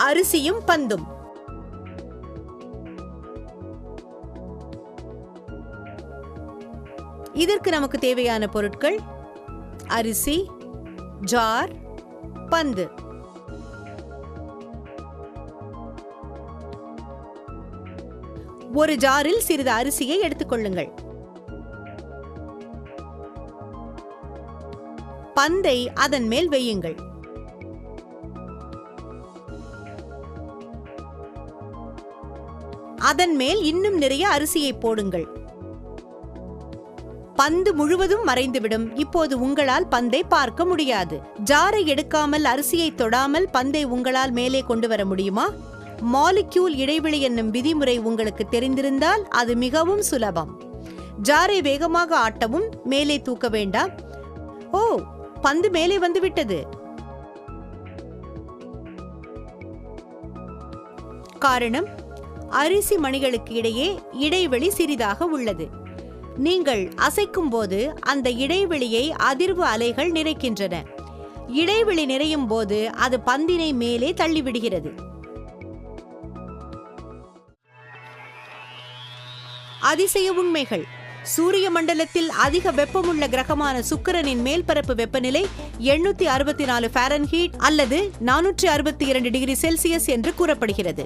அரிசியும் பந்தும். இதற்கு நமக்கு தேவையான பொருட்கள்: அரிசி, ஜார், பந்து. ஒரு ஜாரில் சிறிது அரிசியை எடுத்துக் கொள்ளுங்கள். பந்தை அதன் மேல் வையுங்கள். அதன் மேல் இன்னும் நிறைய அரிசியை போடுங்கள். பந்து முழுவதும் மறைந்துவிடும். இப்போது உங்களால் பந்தை பார்க்க முடியாது. ஜாரை எடுக்காமல், அரிசியை தொடாமல் பந்தை உங்களால் மேலே கொண்டு வர முடியுமா? மாலிக்யூல் இடைவெளி என்னும் விதிமுறை உங்களுக்கு தெரிந்திருந்தால் அது மிகவும் சுலபம். ஜாரை வேகமாக ஆட்டவும், மேலே தூக்க வேண்டாம். ஓ, பந்து மேலே வந்துவிட்டது. காரணம், அரிசி மணிகளுக்கு இடையே இடைவெளி சிறிதாக உள்ளது. நீங்கள் அசைக்கும் போது அந்த இடைவெளியை அதிர்வு அலைகள் நிறைக்கின்றன. இடைவெளி நிறையும் போது அது பந்தினை மேலே தள்ளிவிடுகிறது. அதிசய உண்மைகள். சூரிய மண்டலத்தில் அதிக வெப்பமுள்ள கிரகமான சுக்கிரனின் மேல்பரப்பு வெப்பநிலை 864 ஃபாரன்ஹீட் அல்லது 462 டிகிரி செல்சியஸ் என்று கூறப்படுகிறது.